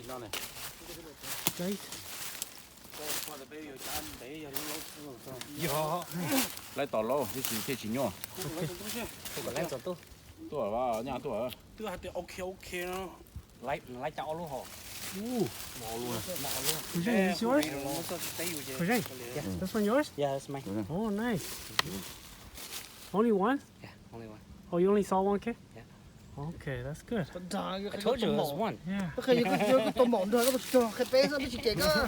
Right. Yeah. lấy tỏ lâu thì chỉ nhỏ Tôi có lấy cho tôi. tuổi vào nhà tuổi Tức là thì ok nó. Lấy cho luôn hả? Mỏ luôn. Jose, is yours? Jose, yeah, this one yours? Yeah, that's mine. Oh, nice. Only one? Yeah, only one. Oh, you only saw one kid? Yeah. Okay, that's good. I told you it was one. Yeah. cái tôm mỏng thôi, nó cho cái bé ra mới chỉ cái cơ.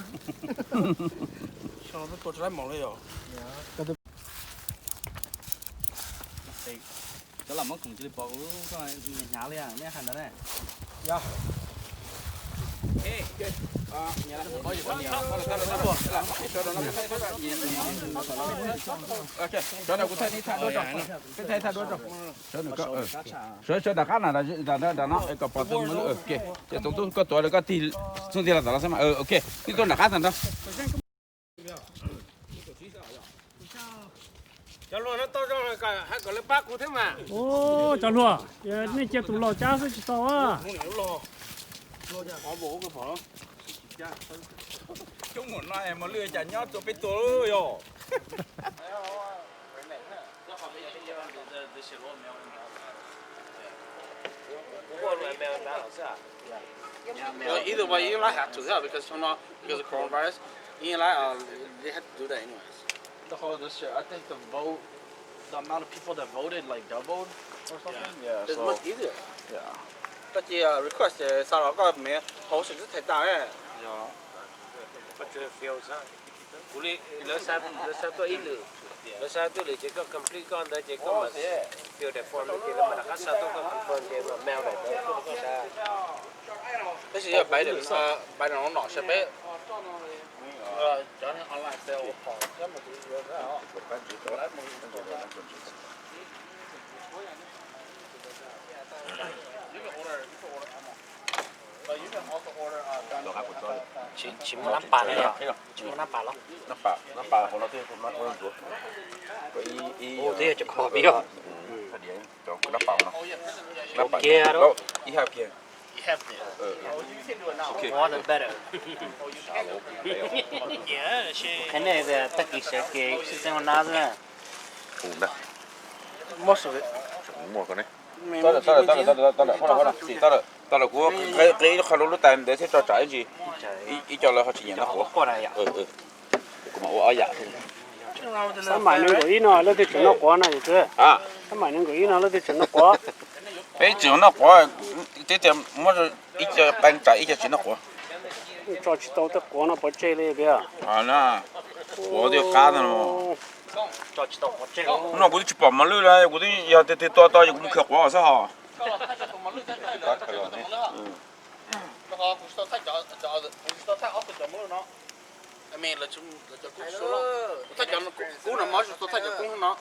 Cho nó tốt ra mỏเลยrồi. Đó là món cùng chỉ bỏ cái nhà liền, mấy hành đó này. cho nó cũng thay thay đôi rồi thay thay đôi rồi cho đã khác là nó cái bọt tôm nó ok cái tôm có tuổi là có tì xuống tì là đó là sao mà ok cái con đã khác rồi đó Cho luôn nó to cho cả hai cái bác của thế mà. Oh, chào lúa. Yeah, này chết tụi lò cha sẽ chỉ tao à. Lo ra bỏ bổ cái bỏ. chúng muốn nói mà lừa chả nhót cho biết tôi rồi Either way, you like have to help because of coronavirus. You like they had to do that anyways. The whole this year, I think the amount of people that voted like doubled or something. yeah It's much easier. yeah But the request sau đó có mấy hậu sự rất thành tạo ấy. But you feel that. Uli, lo sa to ilu. Lo sa to le chỉ có complete con đó chỉ có mà fill the form chỉ là mà đã sa to có confirm để mà mail này đó. Cái gì bài được nó nọ sẽ bé. Cho nên online sale họ cái mà cái đó. Chỉ một năm bà này à? Chỉ một năm bà lắm. nó bà của nó thì cũng nó có ruột Ô, thế chụp khó biết à? cho nó bà nó Kia đó. đâu ý hai kia More than better. Cái này là tất cả sẽ cái system của nó rồi. cũng đây Most of it. mua cái này tao là của cái họ lúc time để cho trái gì ý cho là họ chỉ nhận nó của Con này à? cũng mà ở dạ Sao mày nên gửi nó lên thì chuyện nó quá này chứ? à Sao mày nên gửi nó lên thì chuyện nó quá? bây giờ nó quá cái tiền mua ít cho bán trái ít cho chuyện nó quá Cho chị tao tất quá nó bỏ chơi lên kìa. à nè我就干了嘛 Cho chị tao có chơi. nó cũng chỉ bỏ mà lưỡi này cũng đi giờ thì to to cũng khỏe quá sao hả Nó cũng sao thay cho sao thay ốc cho mua nó. Em là chúng cho cũng số lo. Thay cho nó cũng là máu cho thay cho cũng nó.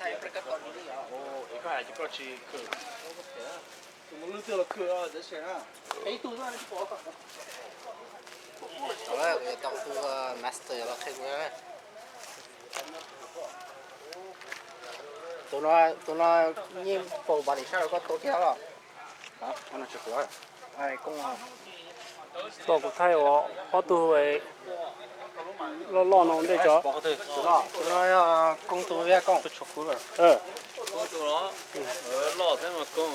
Thay cái con đi à. Cái này chỉ có chỉ cửa. Tụi nó lưỡi là cửa để xem à. Ấy tụi nó bỏ cả. Đó là tao tu master là khai quá. Tụi nó nhìn bộ bà đi sao có tốt theo rồi. Đó, nó chỉ có. Ai cũng Tao cũng thay họ tu về lo nó để cho. Tụi nó công tu với công. Tụi nó lo thế mà con.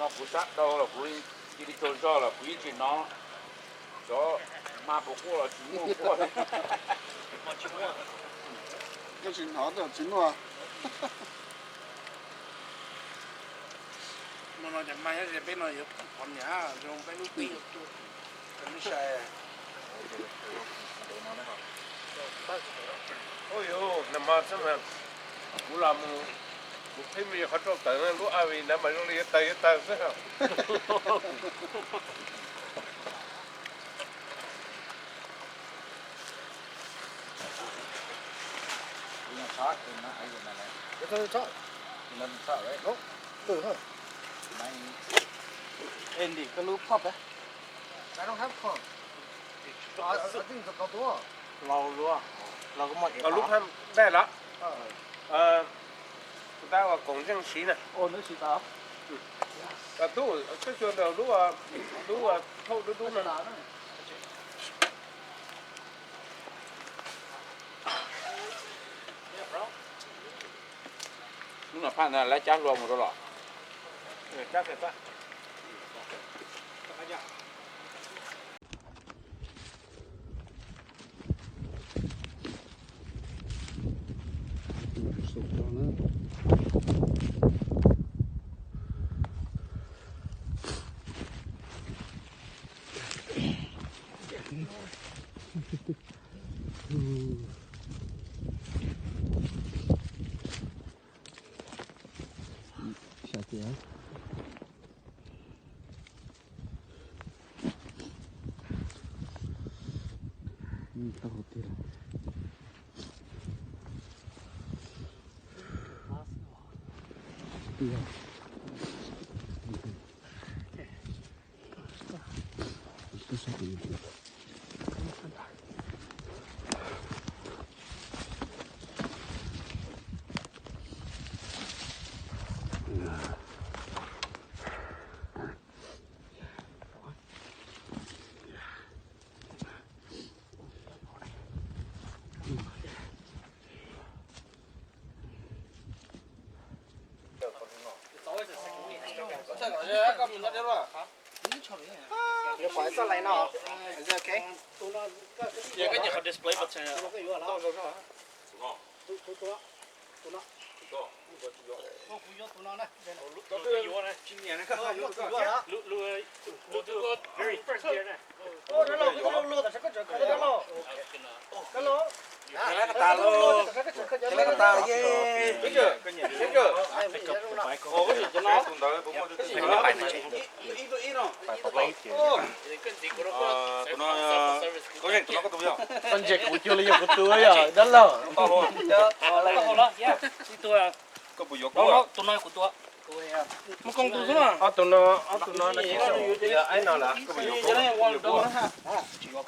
nó cũng sát đâu là cũng đi chơi cho là cũng chỉ nó cho mà bố cô là chỉ mua cô đấy Cái chuyện đó là chính rồi. nóจะมาจะเป็นอะไรคนเนี้ยลงไปลูกตีไม่ใช่ Ôi yo, nằm mà xem mà. Cú làm cú thấy mình khó chịu tới nó lúc ai vì nằm mà nó đi tay thế nào. Cái thôi chọn. Lần sợ đấy. từ hơn em đi cái lúa pop đấy I don't have corn I think it's a couple lâu luôn lâu có mọi lúc ham đây đó chúng ta vào cổng trang trí này ôn nó chỉ tao tu cái chuyện đầu tu thâu tu này Lúc nào phan là lấy chát luôn một đôi lọ. chắc phải ta you phải sao lại nào is it okay giờ cái nhà display bật sang Ta luôn. Cái ta ye. Biết chưa? Cái gì? Biết chưa? Ồ cái gì cho nó. Nó có túi không? con trẻ của chưa lấy được cái túi à đất lở To luôn. Có bùi dọc đó tụi nó của tụi một con tụi nó tụi nó là giờ ai nào là cái này quan đâu ha Yo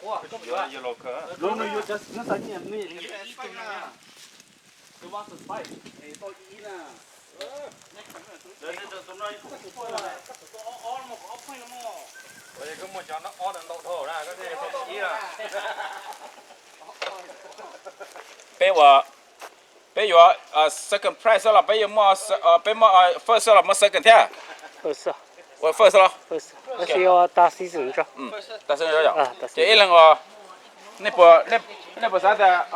lo cơ. luôn nó just nó sẵn nhà mình tụi nó sụp bay tôi ý là Bây giờ có một cho nó on đậu thổ ra có thể không ý là. Bây giờ second prize là bây giờ first là mà second thế. Well, first lo.那是要大西整着。大声点啊大声这一轮那不啥的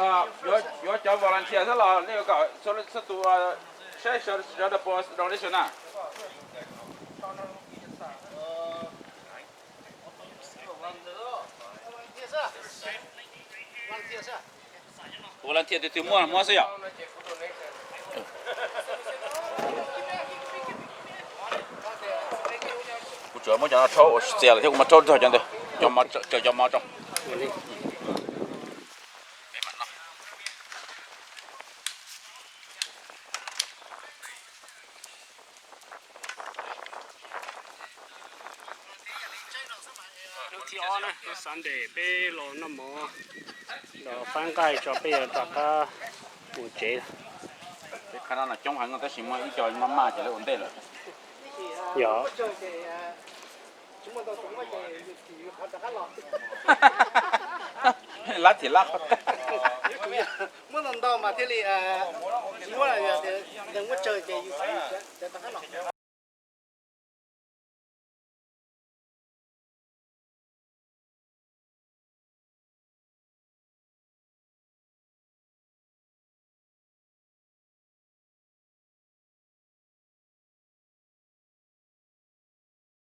要叫 volunteer 是了，那个搞说的是多小的波让你选呐。volunteer 的摸是呀。主要没讲到抽，我这样的，我们抽这样的，叫毛叫毛种。天呢，山地被落那么，落翻盖就被大家误解了。看到那中行的什么一叫妈妈起来稳定了。有。拉铁拉。muốn lần đầu mà thế thì muốn là đừng có chơi thì